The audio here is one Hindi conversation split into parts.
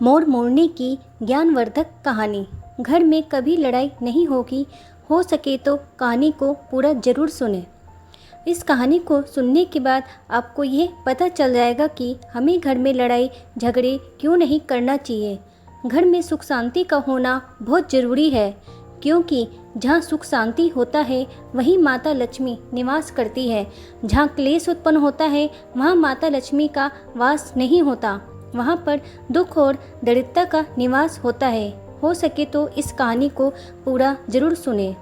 मोर मोरनी की ज्ञानवर्धक कहानी। घर में कभी लड़ाई नहीं होगी, हो सके तो कहानी को पूरा ज़रूर सुने। इस कहानी को सुनने के बाद आपको ये पता चल जाएगा कि हमें घर में लड़ाई झगड़े क्यों नहीं करना चाहिए। घर में सुख शांति का होना बहुत ज़रूरी है, क्योंकि जहाँ सुख शांति होता है वहीं माता लक्ष्मी निवास करती है। जहाँ क्लेश उत्पन्न होता है वहाँ माता लक्ष्मी का वास नहीं होता, वहाँ पर दुख और दरिद्रता का निवास होता है। हो सके तो इस कहानी को पूरा ज़रूर सुने।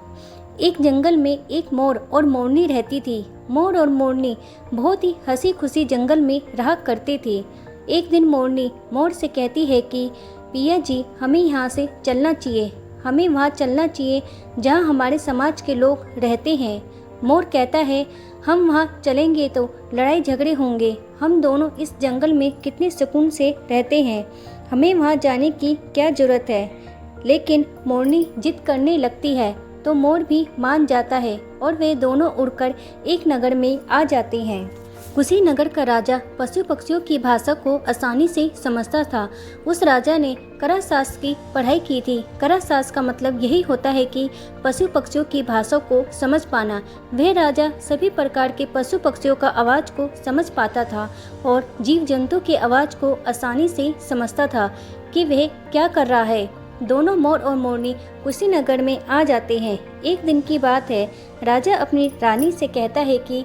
एक जंगल में एक मोर और मोरनी रहती थी। मोर और मोरनी बहुत ही हंसी खुशी जंगल में रहा करते थे। एक दिन मोरनी मोर से कहती है कि पिया जी, हमें यहाँ से चलना चाहिए, हमें वहाँ चलना चाहिए जहाँ हमारे समाज के लोग रहते हैं। मोर कहता है, हम वहाँ चलेंगे तो लड़ाई झगड़े होंगे, हम दोनों इस जंगल में कितने सुकून से रहते हैं, हमें वहाँ जाने की क्या ज़रूरत है। लेकिन मोरनी जिद करने लगती है तो मोर भी मान जाता है और वे दोनों उड़कर एक नगर में आ जाते हैं। उसी नगर का राजा पशु पक्षियों की भाषा को आसानी से समझता था। उस राजा ने कराशास्त्र की पढ़ाई की थी। कराशास्त्र का मतलब यही होता है कि पशु पक्षियों की भाषा को समझ पाना। वह राजा सभी प्रकार के पशु पक्षियों का आवाज़ को समझ पाता था और जीव जंतु की आवाज़ को आसानी से समझता था कि वह क्या कर रहा है। दोनों मोर और मोरनी उसी नगर में आ जाते हैं। एक दिन की बात है, राजा अपनी रानी से कहता है कि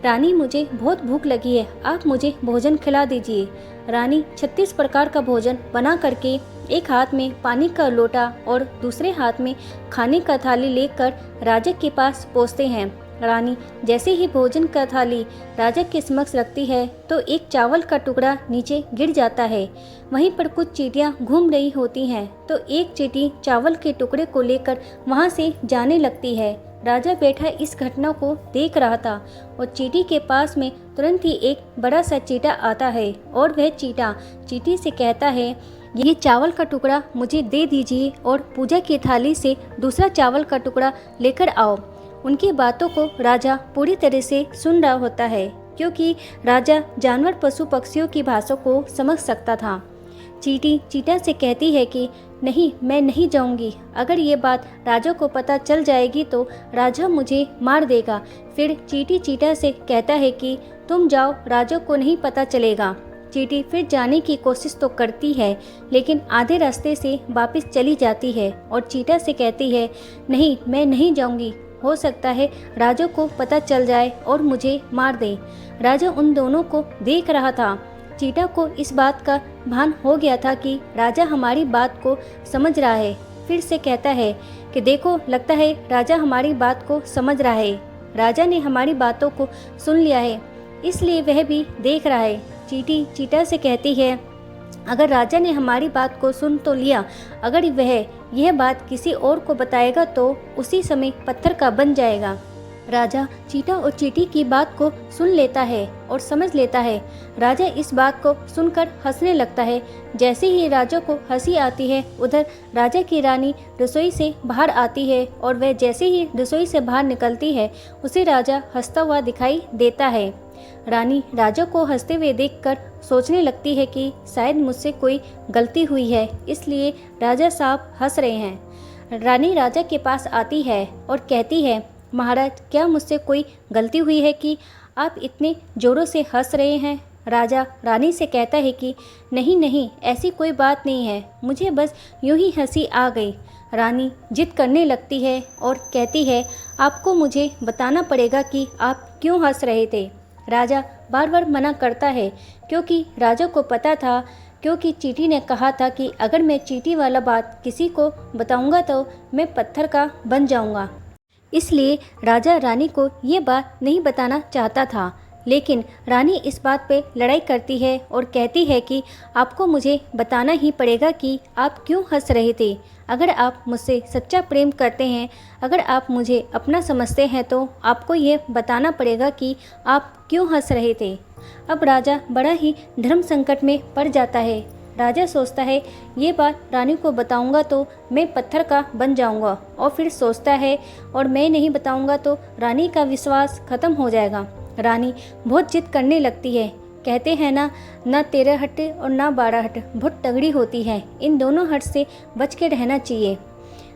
रानी, मुझे बहुत भूख लगी है, आप मुझे भोजन खिला दीजिए। रानी 36 प्रकार का भोजन बना करके एक हाथ में पानी का लोटा और दूसरे हाथ में खाने का थाली लेकर राजा के पास पहुंचते हैं। रानी जैसे ही भोजन का थाली राजा के समक्ष रखती है तो एक चावल का टुकड़ा नीचे गिर जाता है। वहीं पर कुछ चींटियां घूम रही होती हैं तो एक चींटी चावल के टुकड़े को लेकर वहां से जाने लगती है। राजा बैठा इस घटना को देख रहा था और चींटी के पास में तुरंत ही एक बड़ा सा चींटा आता है और वह चींटा चींटी से कहता है, ये चावल का टुकड़ा मुझे दे दीजिए और पूजा की थाली से दूसरा चावल का टुकड़ा लेकर आओ। उनकी बातों को राजा पूरी तरह से सुन रहा होता है, क्योंकि राजा जानवर पशु पक्षियों की भाषा को समझ सकता था। चींटी चींटा से कहती है कि नहीं, मैं नहीं जाऊंगी। अगर ये बात राजा को पता चल जाएगी तो राजा मुझे मार देगा। फिर चींटी चींटा से कहता है कि तुम जाओ, राजा को नहीं पता चलेगा। चींटी फिर जाने की कोशिश तो करती है, लेकिन आधे रास्ते से वापस चली जाती है और चींटा से कहती है, नहीं, मैं नहीं जाऊंगी, हो सकता है राजा को पता चल जाए और मुझे मार दे। राजा उन दोनों को देख रहा था। चींटा को इस बात का भान हो गया था कि राजा हमारी बात को समझ रहा है। फिर से कहता है कि देखो, लगता है राजा हमारी बात को समझ रहा है। राजा ने हमारी बातों को सुन लिया है, इसलिए वह भी देख रहा है। चींटी चींटा से कहती है, अगर राजा ने हमारी बात को सुन तो लिया, अगर वह यह बात किसी और को बताएगा तो उसी समय पत्थर का बन जाएगा। राजा चींटा और चींटी की बात को सुन लेता है और समझ लेता है। राजा इस बात को सुनकर हंसने लगता है। जैसे ही राजा को हंसी आती है, उधर राजा की रानी रसोई से बाहर आती है और वह जैसे ही रसोई से बाहर निकलती है, उसे राजा हंसता हुआ दिखाई देता है। रानी राजा को हंसते हुए देखकर सोचने लगती है कि शायद मुझसे कोई गलती हुई है, इसलिए राजा साहब हंस रहे हैं। रानी राजा के पास आती है और कहती है, महाराज, क्या मुझसे कोई गलती हुई है कि आप इतने ज़ोरों से हंस रहे हैं? राजा रानी से कहता है कि नहीं नहीं, ऐसी कोई बात नहीं है, मुझे बस यूं ही हंसी आ गई। रानी जिद करने लगती है और कहती है, आपको मुझे बताना पड़ेगा कि आप क्यों हंस रहे थे। राजा बार बार मना करता है, क्योंकि राजा को पता था, क्योंकि चींटी ने कहा था कि अगर मैं चींटी वाला बात किसी को बताऊंगा तो मैं पत्थर का बन जाऊंगा। इसलिए राजा रानी को ये बात नहीं बताना चाहता था। लेकिन रानी इस बात पे लड़ाई करती है और कहती है कि आपको मुझे बताना ही पड़ेगा कि आप क्यों हंस रहे थे। अगर आप मुझसे सच्चा प्रेम करते हैं, अगर आप मुझे अपना समझते हैं तो आपको ये बताना पड़ेगा कि आप क्यों हंस रहे थे। अब राजा बड़ा ही धर्म संकट में पड़ जाता है। राजा सोचता है, ये बात रानी को बताऊंगा तो मैं पत्थर का बन जाऊंगा, और फिर सोचता है और मैं नहीं बताऊंगा तो रानी का विश्वास खत्म हो जाएगा। रानी बहुत जिद करने लगती है, कहते हैं ना 13 हट और ना 12 हट बहुत तगड़ी होती है, इन दोनों हट से बच के रहना चाहिए।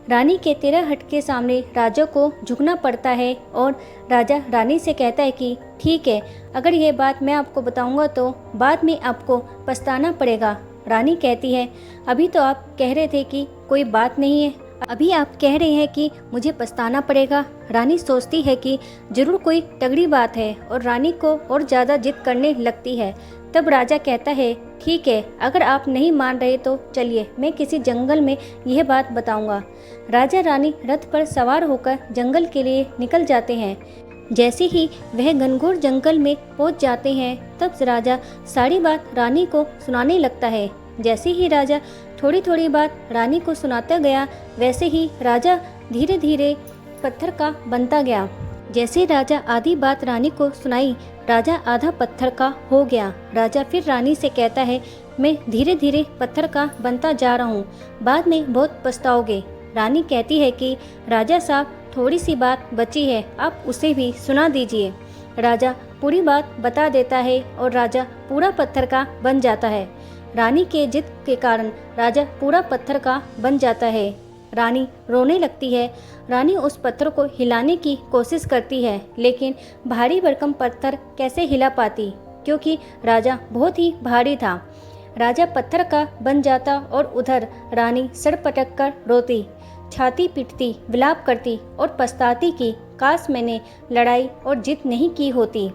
रानी के 13 हट के सामने राजा को झुकना पड़ता है और राजा रानी से कहता है कि ठीक है, अगर ये बात मैं आपको बताऊंगा तो बाद में आपको पछताना पड़ेगा। रानी कहती है अभी तो आप कह रहे थे कि कोई बात नहीं है, अभी आप कह रहे हैं कि मुझे पछताना पड़ेगा। रानी सोचती है कि ज़रूर कोई तगड़ी बात है और रानी को और ज़्यादा जिद करने लगती है। तब राजा कहता है ठीक है, अगर आप नहीं मान रहे तो चलिए मैं किसी जंगल में यह बात बताऊंगा। राजा रानी रथ पर सवार होकर जंगल के लिए निकल जाते हैं। जैसे ही वह घनघोर जंगल में पहुंच जाते हैं तब राजा सारी बात रानी को सुनाने लगता है। जैसे ही राजा थोड़ी थोड़ी बात रानी को सुनाता गया वैसे ही राजा धीरे धीरे पत्थर का बनता गया। जैसे राजा आधी बात रानी को सुनाई, राजा आधा पत्थर का हो गया। राजा फिर रानी से कहता है मैं धीरे धीरे पत्थर का बनता जा रहा हूँ, बाद में बहुत पछताओगे। रानी कहती है कि राजा साहब थोड़ी सी बात बची है, आप उसे भी सुना दीजिए। राजा पूरी बात बता देता है और राजा पूरा पत्थर का बन जाता है। रानी के जिद के कारण राजा पूरा पत्थर का बन जाता है। रानी रोने लगती है। रानी उस पत्थर को हिलाने की कोशिश करती है लेकिन भारी भरकम पत्थर कैसे हिला पाती, क्योंकि राजा बहुत ही भारी था। राजा पत्थर का बन जाता और उधर रानी सर पटक कर रोती, छाती पीटती, विलाप करती और पछताती कि काश मैंने लड़ाई और जिद नहीं की होती।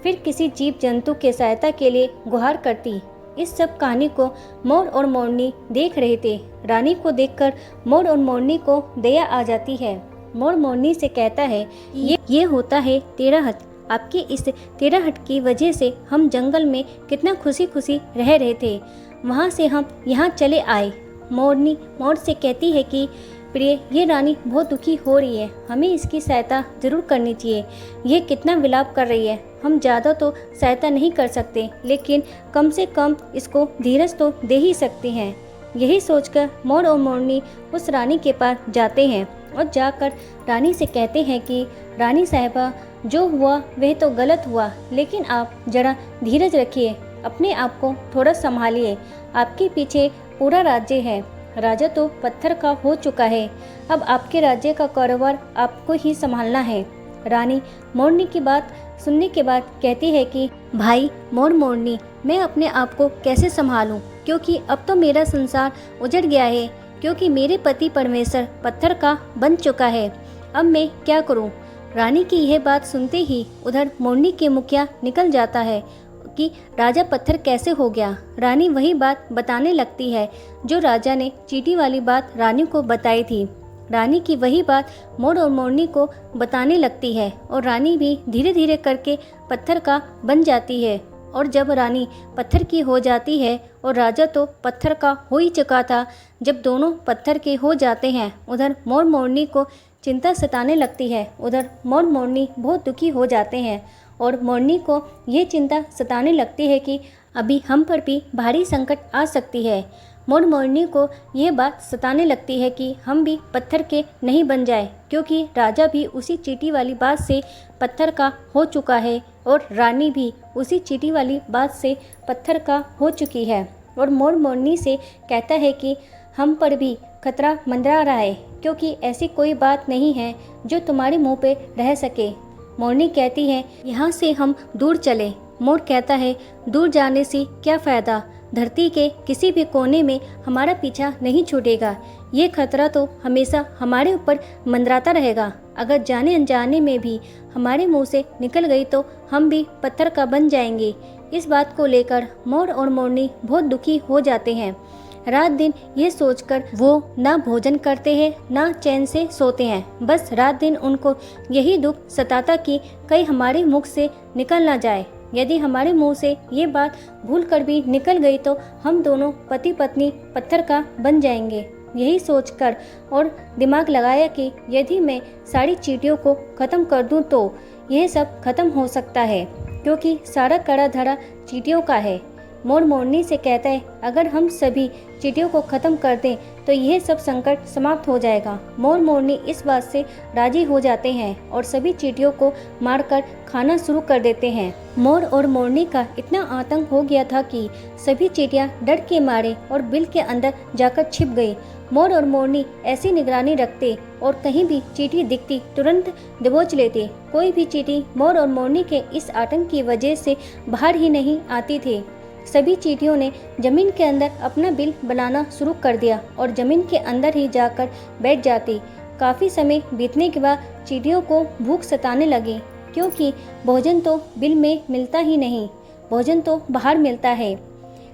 फिर किसी जीव जंतु के सहायता के लिए गुहार करती। इस सब कहानी को मोर और मोरनी देख रहे थे। रानी को देखकर मोर और मोरनी को दया आ जाती है। मोर मोरनी से कहता है ये होता है 13 हट, आपके इस 13 हट की वजह से हम जंगल में कितना खुशी खुशी रह रहे थे, वहाँ से हम यहाँ चले आए। मोरनी मोर से कहती है कि प्रिय, ये रानी बहुत दुखी हो रही है, हमें इसकी सहायता ज़रूर करनी चाहिए। ये कितना विलाप कर रही है, हम ज़्यादा तो सहायता नहीं कर सकते लेकिन कम से कम इसको धीरज तो दे ही सकते हैं। यही सोचकर मोर और मोरनी उस रानी के पास जाते हैं और जाकर रानी से कहते हैं कि रानी साहिबा, जो हुआ वह तो गलत हुआ, लेकिन आप ज़रा धीरज रखिए, अपने आप को थोड़ा संभालिए। आपके पीछे पूरा राज्य है, राजा तो पत्थर का हो चुका है, अब आपके राज्य का कारोबार आपको ही संभालना है। रानी मोरनी की बात सुनने के बाद कहती है कि भाई मोर मोरनी, मैं अपने आप को कैसे संभालूं, क्योंकि अब तो मेरा संसार उजड़ गया है, क्योंकि मेरे पति परमेश्वर पत्थर का बन चुका है, अब मैं क्या करूं। रानी की यह बात सुनते ही उधर मोरनी के मुखिया निकल जाता है कि राजा पत्थर कैसे हो गया। रानी वही बात बताने लगती है जो राजा ने चींटी वाली बात रानी को बताई थी। रानी की वही बात मोर और मोरनी को बताने लगती है और रानी भी धीरे धीरे करके पत्थर का बन जाती है। और जब रानी पत्थर की हो जाती है और राजा तो पत्थर का हो ही चुका था, जब दोनों पत्थर के हो जाते हैं उधर मोर मोरनी को चिंता सताने लगती है। उधर मोर मोरनी बहुत दुखी हो जाते हैं और मोरनी को ये चिंता सताने लगती है कि अभी हम पर भी भारी संकट आ सकती है। मोर मोरनी को ये बात सताने लगती है कि हम भी पत्थर के नहीं बन जाए, क्योंकि राजा भी उसी चींटी वाली बात से पत्थर का हो चुका है और रानी भी उसी चींटी वाली बात से पत्थर का हो चुकी है। और मोर मोरनी से कहता है कि हम पर भी खतरा मंडरा रहा है, क्योंकि ऐसी कोई बात नहीं है जो तुम्हारे मुंह पे रह सके। मोरनी कहती है यहाँ से हम दूर चले। मोर कहता है दूर जाने से क्या फ़ायदा, धरती के किसी भी कोने में हमारा पीछा नहीं छूटेगा, ये खतरा तो हमेशा हमारे ऊपर मंडराता रहेगा। अगर जाने अनजाने में भी हमारे मुंह से निकल गई तो हम भी पत्थर का बन जाएंगे। इस बात को लेकर मोर और मोरनी बहुत दुखी हो जाते हैं। रात दिन ये सोचकर वो ना भोजन करते हैं ना चैन से सोते हैं। बस रात दिन उनको यही दुख सताता कि कहीं हमारे मुख से निकल ना जाए। यदि हमारे मुंह से ये बात भूल कर भी निकल गई तो हम दोनों पति पत्नी पत्थर का बन जाएंगे। यही सोचकर और दिमाग लगाया कि यदि मैं सारी चींटियों को ख़त्म कर दूं तो यह सब खत्म हो सकता है, क्योंकि सारा कड़ा धरा चींटियों का है। मोर मोरनी से कहता है, अगर हम सभी चींटियों को ख़त्म कर दें तो यह सब संकट समाप्त हो जाएगा। मोर मोरनी इस बात से राजी हो जाते हैं और सभी चींटियों को मारकर खाना शुरू कर देते हैं। मोर और मोरनी का इतना आतंक हो गया था कि सभी चींटियां डर के मारे और बिल के अंदर जाकर छिप गई। मोर और मोरनी ऐसी निगरानी रखते और कहीं भी चींटी दिखती तुरंत दबोच लेते। कोई भी चींटी मोर और मोरनी के इस आतंक की वजह से बाहर ही नहीं आती थी। सभी चींटियों ने जमीन के अंदर अपना बिल बनाना शुरू कर दिया और जमीन के अंदर ही जाकर बैठ जाती। काफ़ी समय बीतने के बाद चींटियों को भूख सताने लगी, क्योंकि भोजन तो बिल में मिलता ही नहीं, भोजन तो बाहर मिलता है।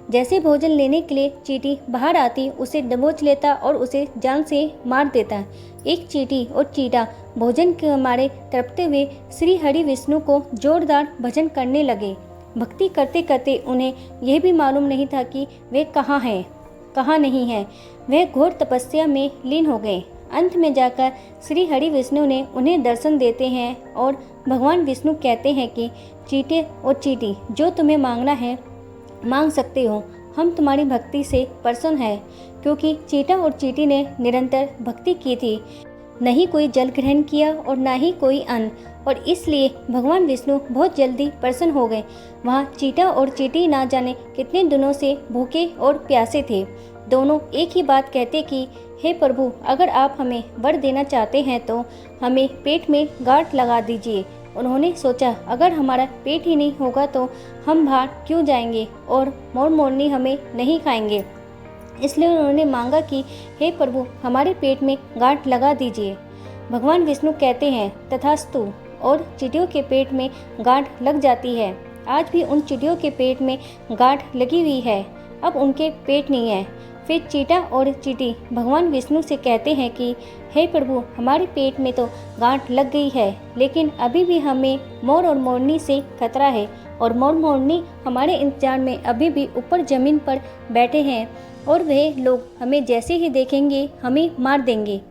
जैसे भोजन लेने के लिए चींटी बाहर आती, उसे दबोच लेता और उसे जान से मार देता। एक चींटी और चीटा भोजन के मारे तड़पते हुए श्री हरि विष्णु को जोरदार भजन करने लगे। भक्ति करते करते उन्हें यह भी मालूम नहीं था कि वे कहाँ हैं, कहाँ नहीं हैं। वे घोर तपस्या में लीन हो गए। अंत में जाकर श्री हरि विष्णु ने उन्हें दर्शन देते हैं और भगवान विष्णु कहते हैं कि चींटे और चींटी, जो तुम्हें मांगना है मांग सकते हो, हम तुम्हारी भक्ति से प्रसन्न हैं। क्योंकि चींटा और चींटी ने निरंतर भक्ति की थी, नहीं कोई जल ग्रहण किया और ना ही कोई अन्न, और इसलिए भगवान विष्णु बहुत जल्दी प्रसन्न हो गए। वहाँ चींटा और चींटी ना जाने कितने दिनों से भूखे और प्यासे थे। दोनों एक ही बात कहते कि हे प्रभु, अगर आप हमें वर देना चाहते हैं तो हमें पेट में गांठ लगा दीजिए। उन्होंने सोचा, अगर हमारा पेट ही नहीं होगा तो हम बाहर क्यों जाएंगे और मोर मोरनी हमें नहीं खाएंगे। इसलिए उन्होंने मांगा कि हे प्रभु, हमारे पेट में गांठ लगा दीजिए। भगवान विष्णु कहते हैं तथास्तु, और चींटियों के पेट में गांठ लग जाती है। आज भी उन चींटियों के पेट में गांठ लगी हुई है, अब उनके पेट नहीं है। फिर चींटा और चींटी भगवान विष्णु से कहते हैं कि हे प्रभु, हमारे पेट में तो गांठ लग गई है, लेकिन अभी भी हमें मोर और मोरनी से खतरा है, और मोर मोरनी हमारे इंतजार में अभी भी ऊपर ज़मीन पर बैठे हैं और वह लोग हमें जैसे ही देखेंगे हमें मार देंगे।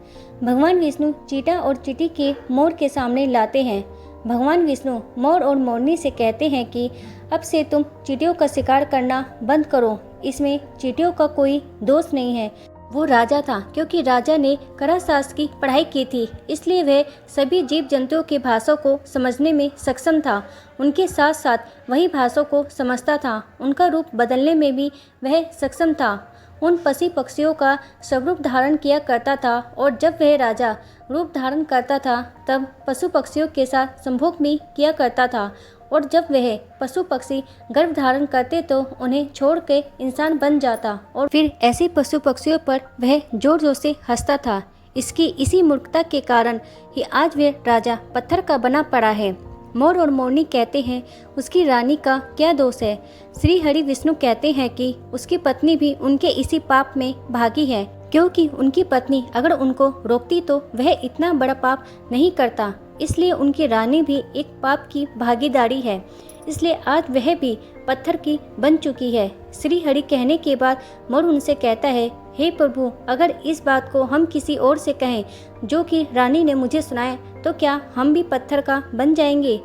भगवान विष्णु चींटा और चींटी के मोर के सामने लाते हैं। भगवान विष्णु मोर और मोरनी से कहते हैं कि अब से तुम चींटियों का शिकार करना बंद करो, इसमें चींटियों का कोई दोष नहीं है। वो राजा था, क्योंकि राजा ने कला शास्त्र की पढ़ाई की थी, इसलिए वह सभी जीव जंतुओं की भाषा को समझने में सक्षम था। उनके साथ साथ वही भाषा को समझता था। उनका रूप बदलने में भी वह सक्षम था। उन पशु पक्षियों का स्वरूप धारण किया करता था, और जब वह राजा रूप धारण करता था तब पशु पक्षियों के साथ संभोग भी किया करता था, और जब वह पशु पक्षी गर्भ धारण करते तो उन्हें छोड़ के इंसान बन जाता, और फिर ऐसे पशु पक्षियों पर वह जोर जोर से हंसता था। इसी मूर्खता के कारण ही आज वह राजा पत्थर का बना पड़ा है। मोर और मोरनी कहते हैं, उसकी रानी का क्या दोष है। श्री हरि विष्णु कहते हैं कि उसकी पत्नी भी उनके इसी पाप में भागी है, क्योंकि उनकी पत्नी अगर उनको रोकती तो वह इतना बड़ा पाप नहीं करता, इसलिए उनकी रानी भी एक पाप की भागीदारी है, इसलिए आज वह भी पत्थर की बन चुकी है। श्री हरि कहने के बाद मोर उनसे कहता है, हे प्रभु, अगर इस बात को हम किसी और से कहें जो कि रानी ने मुझे सुनाया, तो क्या हम भी पत्थर का बन जाएंगे।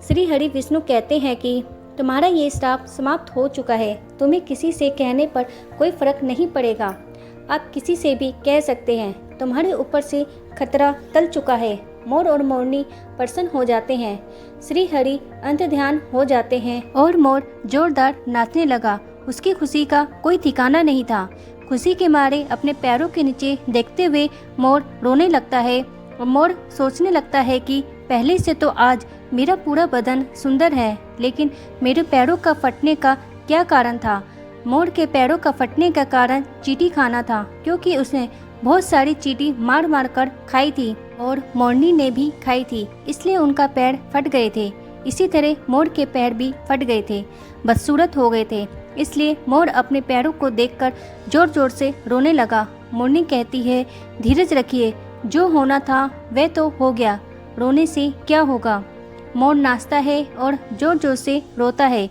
श्री हरि विष्णु कहते हैं कि तुम्हारा ये श्राप समाप्त हो चुका है, तुम्हें किसी से कहने पर कोई फर्क नहीं पड़ेगा। आप किसी से भी कह सकते हैं, तुम्हारे ऊपर से खतरा टल चुका है। मोर और मोरनी प्रसन्न हो जाते हैं। श्री हरि अंत ध्यान हो जाते हैं और मोर जोरदार नाचने लगा। उसकी खुशी का कोई ठिकाना नहीं था। खुशी के मारे अपने पैरों के नीचे देखते हुए मोर रोने लगता है, और मोर सोचने लगता है कि पहले से तो आज मेरा पूरा बदन सुंदर है, लेकिन मेरे पैरों का फटने का क्या कारण था। मोर के पैरों का फटने का कारण चींटी खाना था, क्योंकि उसने बहुत सारी चींटी मार मार कर खाई थी और मोरनी ने भी खाई थी, इसलिए उनका पैर फट गए थे। इसी तरह मोर के पैर भी फट गए थे, बदसूरत हो गए थे। इसलिए मोर अपने पैरों को देखकर जोर जोर से रोने लगा। मोरनी कहती है, धीरज रखिए, जो होना था वह तो हो गया, रोने से क्या होगा। मोर नाचता है और जोर जोर से रोता है,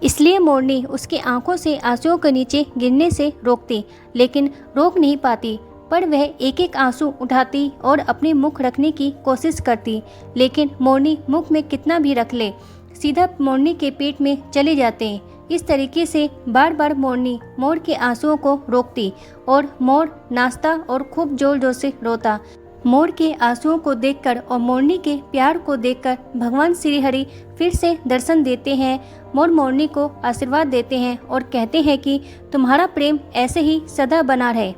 इसलिए मोरनी उसकी आंखों से आंसुओं के नीचे गिरने से रोकती, लेकिन रोक नहीं पाती। पर वह एक एक आंसू उठाती और अपने मुख रखने की कोशिश करती, लेकिन मोरनी मुख में कितना भी रख ले, सीधा मोरनी के पेट में चले जाते। इस तरीके से बार बार मोरनी मोर के आंसुओं को रोकती और मोर नाचता और खूब जोर जोर से रोता। मोर के आंसुओं को देखकर और मोरनी के प्यार को देखकर भगवान श्री हरि फिर से दर्शन देते हैं। मोर मोरनी को आशीर्वाद देते हैं और कहते हैं कि तुम्हारा प्रेम ऐसे ही सदा बना रहे।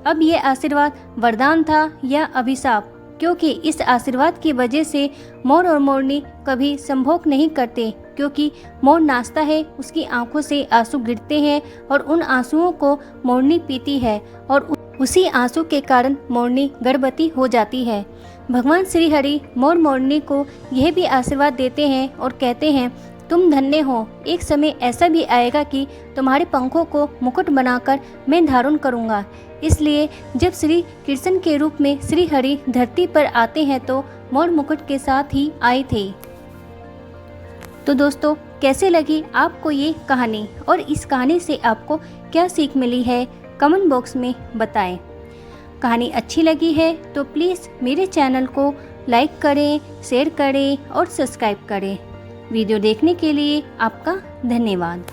अब ये आशीर्वाद वरदान था या अभिशाप, क्योंकि इस आशीर्वाद की वजह से मोर और मोरनी कभी संभोग नहीं करते, क्योंकि मोर नाचता है, उसकी आंखों से आंसू गिरते हैं और उन आंसुओं को मोरनी पीती है और उसी आंसू के कारण मोरनी गर्भवती हो जाती है। भगवान श्री हरि मोर मोरनी को यह भी आशीर्वाद देते हैं और कहते हैं तुम धन्य हो, एक समय ऐसा भी आएगा कि तुम्हारे पंखों को मुकुट बनाकर मैं धारण करूंगा। इसलिए जब श्री कृष्ण के रूप में श्री हरि धरती पर आते हैं तो मोर मुकुट के साथ ही आए थे। तो दोस्तों, कैसे लगी आपको ये कहानी और इस कहानी से आपको क्या सीख मिली है, कमेंट बॉक्स में बताएं। कहानी अच्छी लगी है तो प्लीज़ मेरे चैनल को लाइक करें, शेयर करें और सब्सक्राइब करें। वीडियो देखने के लिए आपका धन्यवाद।